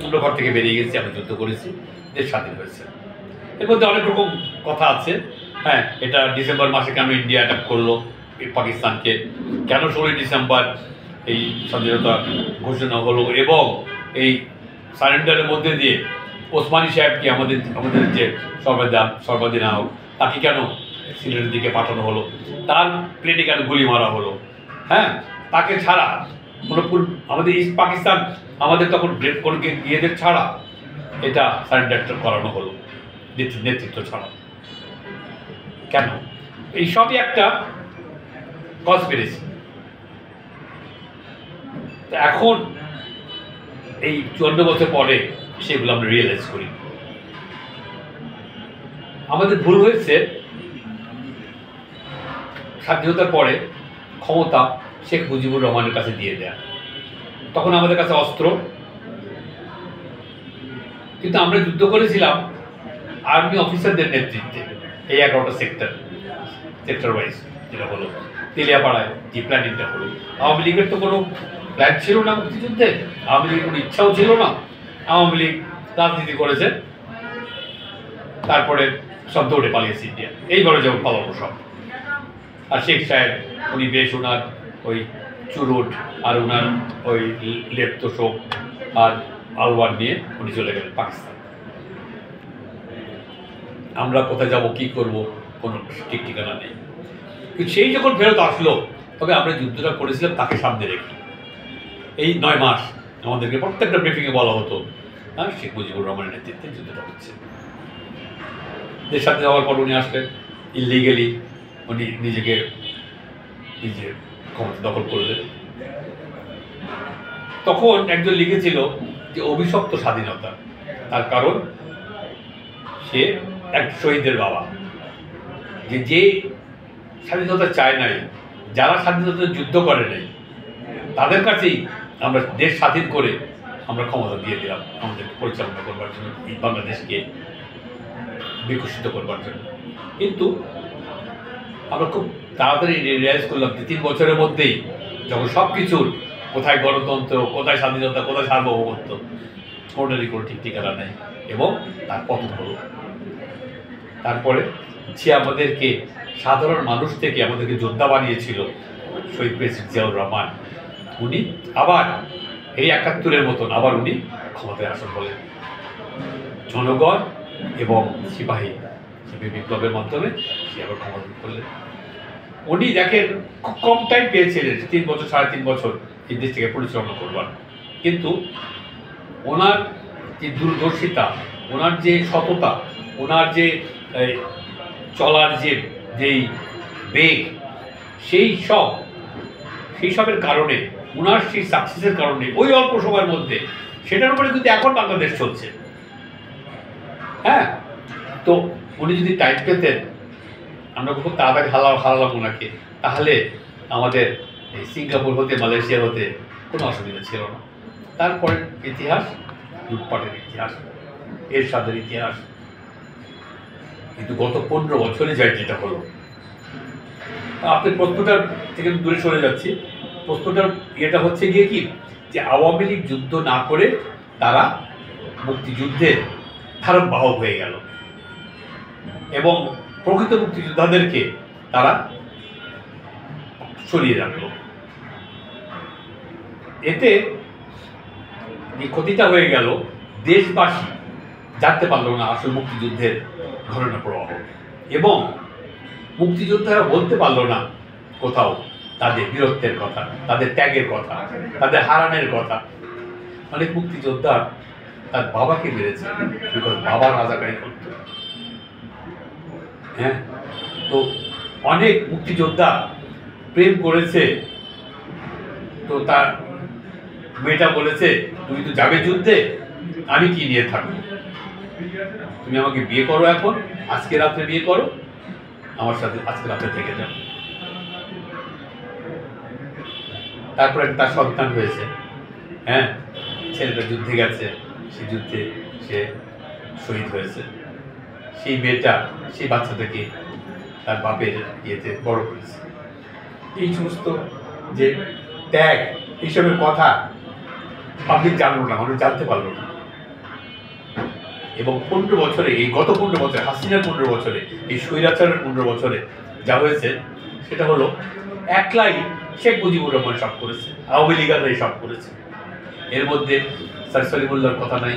আমরা ঘর থেকে বেরিয়ে গেছি, আমরা যুদ্ধ করেছি, দেশ স্বাধীন হয়েছে। এর মধ্যে অনেক রকম কথা আছে। হ্যাঁ, এটা ডিসেম্বর মাসে কেন ইন্ডিয়া অ্যাটাক করলো পাকিস্তানকে, কেন 16ই ডিসেম্বর এই স্বাধীনতা ঘোষণা হলো, এবং এই সারেন্ডারের মধ্যে দিয়ে ওসমানী সাহেবকে আমাদের যে সর্বাধিনায়ক তাকে কেন সিলেটের দিকে পাঠানো হলো, তার প্লেনে কেন গুলি মারা হলো। হ্যাঁ, তাকে ছাড়া কোনো আমাদের ইস্ট পাকিস্তান আমাদের তখন কোনো ইয়েদের ছাড়া এটা সারেন্ডারটা করানো হলো, নেতৃত্ব ছাড়া কেন? এই সবই একটা কনস্পিরেসি। এখন এই 14 বছর পরে সেগুলো আমরা রিয়েলাইজ করি। আমাদের ভুল হয়েছে স্বাধীনতার পরে ক্ষমতা শেখ মুজিবুর রহমানের কাছে দিয়ে দেয়া। তখন আমাদের কাছে অস্ত্র, কিন্তু আমরা যুদ্ধ করেছিলাম আর্মি অফিসারদের নেতৃত্বে। এই 11টা সেক্টর ওয়াইজ যেটা হলো তেলিয়াপাড়ায় যে প্ল্যানিংটা হলো। আওয়ামী লীগের তো কোনো প্ল্যান ছিল না মুক্তিযুদ্ধে, আওয়ামী লীগের কোনো ইচ্ছাও ছিল না। আওয়ামী লীগ রাজনীতি করেছে, তারপরে সব দৌড়ে পালিয়েছে ইন্ডিয়া। এইবারে যেমন পালানো সব। আর শেখ সাহেব উনি বেশ ওনার ওই চুরুট আর ওনার ওই লেপ তোষক আর আলওয়ার নিয়ে উনি চলে গেলেন পাকিস্তান। আমরা কোথায় যাব, কি করব, কোনো ঠিক ঠিকানা নেই। কিন্তু সেই যখন ফেরত আসলো, তবে আমরা যুদ্ধটা করেছিলাম তাকে সামনে রেখে। এই 9 মাস আমাদেরকে প্রত্যেকটা ব্রিফিংয়ে বলা হতো, হ্যাঁ, শেখ মুজিবুর রহমানের নেতৃত্বে যুদ্ধটা হচ্ছে। দেশ স্বাধীন হওয়ার পর উনি আসলেন, ইলিগেলি উনি নিজে ক্ষমতা দখল করলেন। তখন একজন লিখেছিল যে অভিশপ্ত স্বাধীনতা, তার কারণ সে এক শহীদের বাবা, যে স্বাধীনতা চায় নাই, যারা স্বাধীনতার যুদ্ধ করে নাই, তাদের কাছেই আমরা দেশ স্বাধীন করে আমরা ক্ষমতা দিয়ে দিলাম আমাদেরকে পরিচালনা করবার জন্য, এই বাংলাদেশকে বিকশিত করবার জন্য। কিন্তু আমরা খুব তাড়াতাড়ি রিয়ালাইজ করলাম যে 3 বছরের মধ্যেই যখন সব কিছুর কোথায় গণতন্ত্র, কোথায় স্বাধীনতা, কোথায় সার্বভৌমত্ব, কোনোটারই কোনো ঠিক ঠিকানা নেই, এবং তার পতন হলো। তারপরে যে আমাদেরকে সাধারণ মানুষ থেকে আমাদেরকে যোদ্ধা বানিয়েছিল শহীদ প্রেসিডেন্ট জিয়াউর রহমান, উনি আবার এই 71-এর মতন আবার উনি ক্ষমতায় আসেন বলে জনগণ এবং সিপাহী বিপ্লবের মাধ্যমে সে আবার ক্ষমতা করলেন। উনি দেখেন খুব কম টাইম পেয়েছিলেন, 3 বছর 3.5 বছর এই দেশটাকে পরিচালনা করবার। কিন্তু ওনার যে দূরদর্শিতা, ওনার যে সততা, ওনার যে চলার যেই বেগ, সেই সবের কারণে, ওনার সেই সাকসেসের কারণে ওই অল্প সময়ের মধ্যে সেটার উপরে কিন্তু এখন বাংলাদেশ চলছে। হ্যাঁ, তো উনি যদি টাইম পেতেন, আমরা খুব তাড়াতাড়ি হারালাম ওনাকে, তাহলে আমাদের এই সিঙ্গাপুর হতে, মালয়েশিয়া হতে কোনো অসুবিধা ছিল না। তারপরে ইতিহাস, লুটপাটের ইতিহাস, এরশাদের ইতিহাস। কিন্তু গত 15 বছরে যেটা হলো, আপনার প্রশ্নটার থেকে দূরে সরে যাচ্ছি। প্রশ্নটার ইয়েটা হচ্ছে গিয়ে কি, যে আওয়ামী লীগ যুদ্ধ না করে তারা মুক্তিযুদ্ধের ধারক বাহক হয়ে গেল, এবং প্রকৃত মুক্তিযোদ্ধাদেরকে তারা সরিয়ে রাখলো। এতে যে ক্ষতিটা হয়ে গেল, দেশবাসী জানতে পারল না আসল মুক্তিযুদ্ধের ঘটনা প্রবাহ, এবং মুক্তিযোদ্ধারা বলতে পারল না কোথাও তাদের বীরত্বের কথা, তাদের ত্যাগের কথা, তাদের হারানের কথা। অনেক মুক্তিযোদ্ধা তার বাবাকে মেরেছে, বিকজ বাবা রাজাকারী করত। হ্যাঁ, তো অনেক মুক্তিযোদ্ধা প্রেম করেছে, তো তার মেয়েটা বলেছে তুমি তো যাবে যুদ্ধে, আমি কি নিয়ে থাকবো, তুমি আমাকে বিয়ে করো, এখন আজকে রাত্রে বিয়ে করো, আমার সাথে আজকে রাত্রে থেকে যাও। তারপরে তার সন্তান হয়েছে। হ্যাঁ, ছেলেটা যুদ্ধে গেছে, সেই যুদ্ধে সে শহীদ হয়েছে। সেই মেয়েটা, সেই বাচ্চাটাকে তার বাপের ইয়েতে বড় করেছে। এই সমস্ত যে ত্যাগ, এইসবের কথা পাবলিক জানলো না, মানুষ জানতে পারলো না। এবং 15 বছরে, এই গত 15 বছরে, হাসিনার 15 বছরে, এই স্বৈরাচারের 15 বছরে যা হয়েছে সেটা হলো একলাই শেখ মুজিবুর রহমান সব করেছে, আওয়ামী লীগাররাই সব করেছে। এর মধ্যে স্যার সলিমুল্লাহর কথা নাই,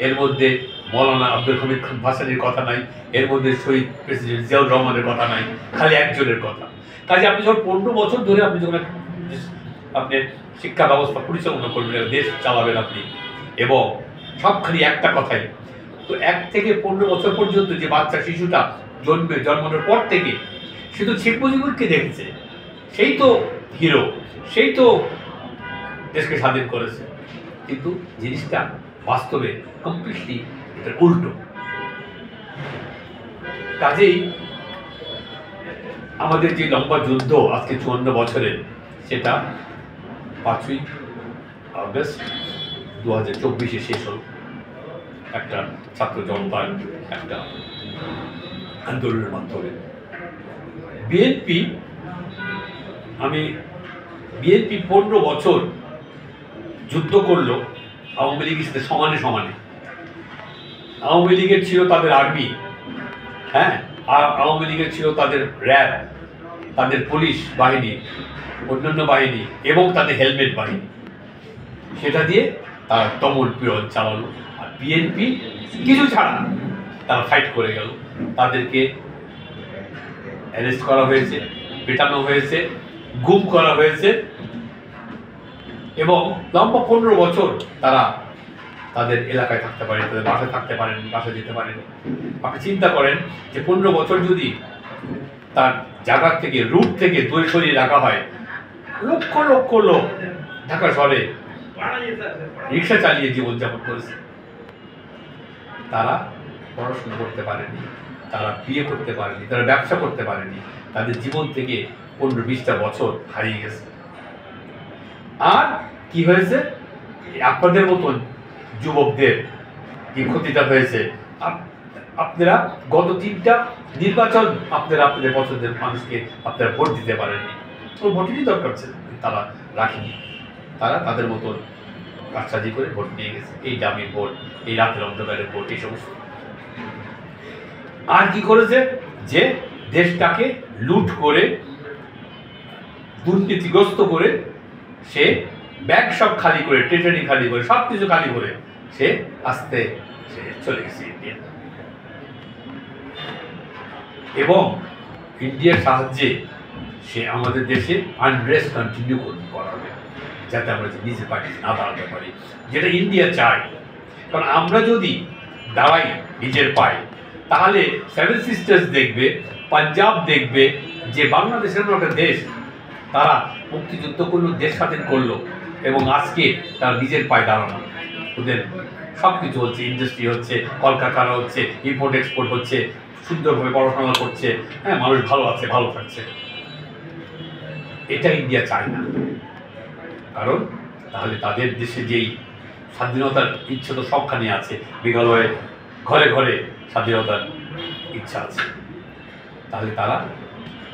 এর মধ্যে মৌলানা আব্দুল হামিদ খান ভাসানীর কথা নাই, এর মধ্যে শহীদ প্রেসিডেন্ট জিয়াউর রহমানের কথা নাই, খালি একজনের কথা। কাজে আপনি যখন 15 বছর ধরে আপনি যখন আপনি শিক্ষা ব্যবস্থা পরিচালনা করবেন, দেশ চালাবেন আপনি, এবং সবখানি একটা কথাই, তো 1 থেকে 15 বছর পর্যন্ত যে বাচ্চা শিশুটা জন্মানোর পর থেকে সে তো শেখ মুজিবুরকে দেখেছে, সেই তো হিরো, সেই তো দেশকে স্বাধীন করেছে, কিন্তু জিনিসটা বাস্তবে কমপ্লিটলি এটার উল্টো। কাজেই আমাদের যে লম্বা যুদ্ধ আজকে 54 বছরের, সেটা 5ই আগস্ট 2024 শেষ হল একটা ছাত্র জনতার একটা আন্দোলনের মাধ্যমে। বিএনপি 15 বছর যুদ্ধ করলো আওয়ামী লীগের সাথে সমানে সমানে। আওয়ামী লীগের ছিল তাদের আর্মি, হ্যাঁ, আর আওয়ামী লীগের ছিল তাদের র্যাব, তাদের পুলিশ বাহিনী, অন্যান্য বাহিনী এবং তাদের হেলমেট বাহিনী। সেটা দিয়ে তারা দমন পীড়ন চালালো। আর বিএনপি কিছু ছাড়া তারা ফাইট করে গেল। তাদেরকে অ্যারেস্ট করা হয়েছে, পেটানো হয়েছে, গুম করা হয়েছে, এবং লম্বা 15 বছর তারা তাদের এলাকায় থাকতে পারে, তাদের বাসায় থাকতে পারেন, বাসায় যেতে পারেন। আপনি চিন্তা করেন যে 15 বছর যদি তার জায়গার থেকে, রুট থেকে দূরে সরিয়ে রাখা হয়, লক্ষ লক্ষ লোক ঢাকা শহরে রিক্সা চালিয়ে জীবনযাপন করেছে। তারা পড়াশোনা করতে পারেনি, তারা বিয়ে করতে পারেনি, তারা ব্যবসা করতে পারেনি, তাদের জীবন থেকে 15-20টা বছর হারিয়ে গেছে। আর কি হয়েছে, আপনাদের মতন যুবকদের কি ক্ষতিটা হয়েছে, আপনারা গত 3টা নির্বাচন আপনারা আপনাদের পছন্দের মানুষকে আপনারা ভোট দিতে পারেননি। তো ভোটেরই দরকার ছিল, তারা রাখেনি। তারা তাদের মতন কাজসাজি করে ভোট নিয়ে গেছে, এই দামির ভোট, এই রাতের অন্ধকারের ভোট, এই সমস্ত। আর কি করেছে, যে দেশটাকে লুট করে, দুর্নীতিগ্রস্ত করে, সে ব্যাগ সব খালি করে, ট্রেজারি খালি করে, সব কিছু খালি করে সে চলে গেছে ইন্ডিয়া। এবং ইন্ডিয়ার সাহায্যে সে আমাদের দেশে আনরেস্ট কন্টিনিউ করাবে, যাতে আমরা নিজে পার্টি না দাঁড়াতে পারি, যেটা ইন্ডিয়া চায়। কারণ আমরা যদি দাঁড়াই নিজের পায়ে, তাহলে 7 সিস্টার্স দেখবে, পাঞ্জাব দেখবে যে বাংলাদেশের মতো একটা দেশ, তারা মুক্তিযুদ্ধ করলো, দেশ স্বাধীন করলো, এবং আজকে তারা নিজের পায়ে দাঁড়ানো, ওদের সব কিছু হচ্ছে, ইন্ডাস্ট্রি হচ্ছে, কলকারখানা হচ্ছে, ইম্পোর্ট এক্সপোর্ট হচ্ছে, সুন্দরভাবে পড়াশোনা করছে, হ্যাঁ, মানুষ ভালো আছে, ভালো থাকছে। এটা ইন্ডিয়া চায় না। কারণ তাহলে তাদের দেশে যেই স্বাধীনতার ইচ্ছা তো সবখানে আছে, মেঘালয়ে ঘরে ঘরে স্বাধীনতার ইচ্ছা আছে, তাহলে তারা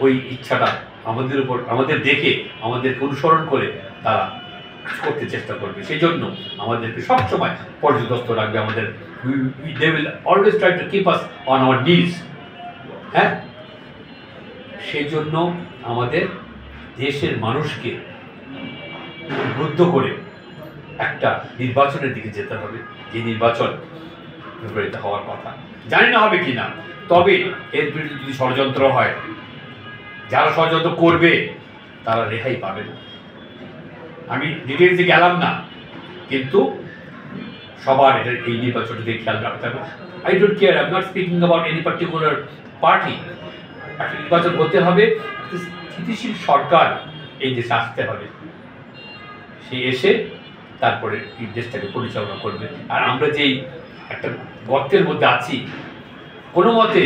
ওই ইচ্ছাটা আমাদের উপর, আমাদের দেখে, আমাদেরকে অনুসরণ করে তারা করতে চেষ্টা করবে। সেই জন্য আমাদেরকে সবসময় পর্যদস্ত রাখবে, আমাদের they will always try to keep us on our knees, হ্যাঁ। সেই জন্য আমাদের দেশের মানুষকে উদ্বুদ্ধ করে একটা নির্বাচনের দিকে যেতে হবে, যে নির্বাচন ফেব্রুয়ারিতে হওয়ার কথা। জানি না হবে কিনা, তবে এর বিরুদ্ধে যদি ষড়যন্ত্র হয়, যারা ষড়যন্ত্র করবে তারা রেহাই পাবে না। আমি ডিটেলসে গেলাম না, কিন্তু সবার এটা এই নির্বাচনটা দিয়ে খেয়াল রাখতে হবে। I don't care, I am not speaking about any particular party. একটা নির্বাচন হতে হবে, একটা স্থিতিশীল সরকার এই দেশে আসতে হবে, সে এসে তারপরে এই দেশটাকে পরিচালনা করবে। আর আমরা যেই একটা গর্তের মধ্যে আছি, কোনো মতে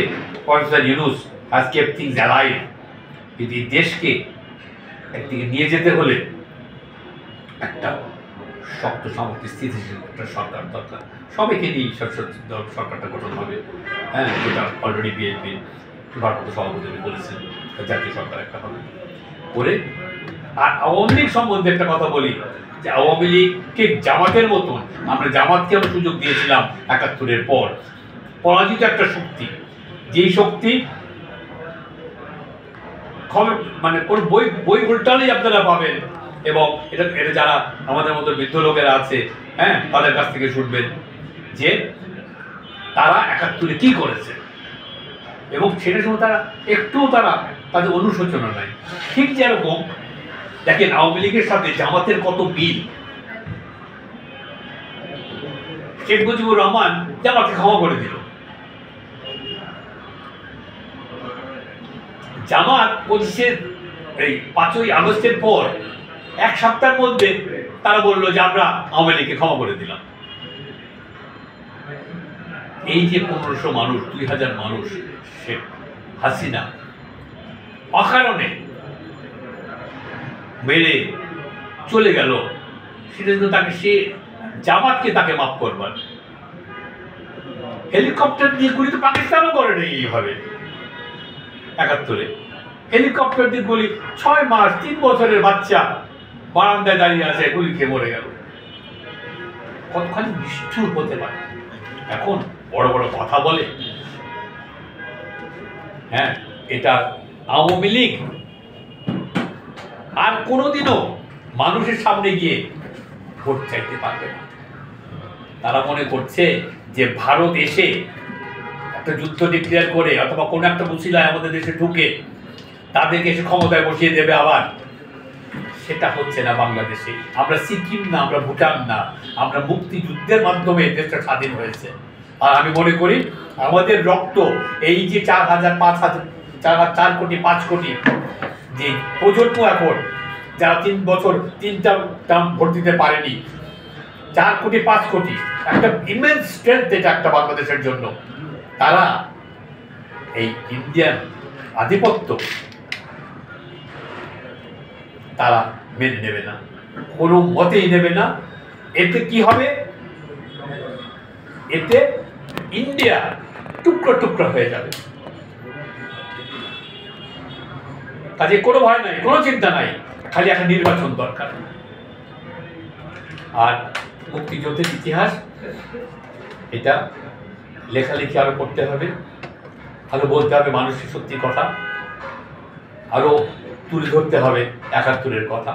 professor Yunus has kept things alive, কিন্তু এই দেশকে একদিকে নিয়ে যেতে হলে একটা শক্ত সামর্থ্য, স্থিতিশীল একটা সরকার দরকার। সবাইকে নিয়ে সরকারটা গঠন হবে, হ্যাঁ, যেটা অলরেডি বিএনপি ভারপ্রাপ্ত সভাপতি বলেছেন, জাতীয় সরকার একটা হবে করে। আর আওয়ামী লীগ সম্বন্ধে একটা কথা বলি, যে আওয়ামী লীগকে জামাতের মতন, আমরা জামাতকে আমরা সুযোগ দিয়েছিলাম 71-এর পর, পরাজিত একটা শক্তি, যেই শক্তি মানে কোন বই বই উল্টালেই আপনারা পাবেন। এবং এটা এটা যারা আমাদের মতো বৃদ্ধ লোকেরা আছে, হ্যাঁ, তাদের কাছ থেকে শুনবেন যে তারা ৭১ কি করেছে, এবং সেটার সময় তারা একটুও তাদের অনুশোচনা নাই। ঠিক যেরকম দেখেন আওয়ামী লীগের সাথে জামাতের কত বিল। শেখ মুজিবুর রহমান জামাতকে ক্ষমা করে দিল। জামাত ৫ই আগস্টের পর ১ সপ্তাহের মধ্যে তারা বললো যে আমরা আওয়ামী লীগকে ক্ষমা করে দিলাম। এই যে ১৫০০ মানুষ, ২০০০ মানুষ শেখ হাসিনা অকারণে মেরে চলে গেল, সেটা জন্য সে জামাতকে তাকে মাফ করবার। হেলিকপ্টার দিয়ে গুলি তো পাকিস্তানও করে নেই এইভাবে। ৭১ হেলিকপ্টার দিয়ে গুলি, ৬ মাস ৩ বছরের বাচ্চা বারান্দায় দাঁড়িয়ে আছে, গুলি খেয়ে মরে গেল। কতখানি নিষ্ঠুর হতে পারে। এখন বড় বড় কথা বলে। হ্যাঁ, এটা আওয়ামী লীগ আর কোনোদিনও মানুষের সামনে গিয়ে ভোট চাইতে পারবে না। তারা মনে করছে যে ভারত এসে একটা যুদ্ধ ডিক্লেয়ার করে অথবা কোনো একটা মুসিলায় আমাদের দেশে ঢুকে তাদেরকে এসে ক্ষমতায় বসিয়ে দেবে আবার। সেটা হচ্ছে না বাংলাদেশে। আমরা সিকিম না, আমরা ভুটান না, আমরা মুক্তিযুদ্ধের মাধ্যমে দেশটা স্বাধীন হয়েছে। আর আমি মনে করি আমাদের রক্ত, এই যে ৪ কোটি ৫ কোটি যে প্রজন্ম এখন যারা ৩ বছর ৩টা টার্ম ভোট দিতে পারেনি, ৪ কোটি ৫ কোটি, একটা ইমেন্স স্ট্রেংথ এটা একটা বাংলাদেশের জন্য। তারা এই ইন্ডিয়ান আধিপত্য তারা মেনে নেবে না, কোনো মতেই নেবে না। এতে কি হবে? এতে ইন্ডিয়া টুকরো টুকরো হয়ে যাবে। কাজে কোনো ভয় নাই, কোনো চিন্তা নাই, খালি একটা নির্বাচন দরকার। আর মুক্তিযুদ্ধের ইতিহাস এটা লেখালেখি আরো করতে হবে, আরো বলতে হবে মানুষের সত্যি কথা, আরো তুলে ধরতে হবে ৭১-এর কথা।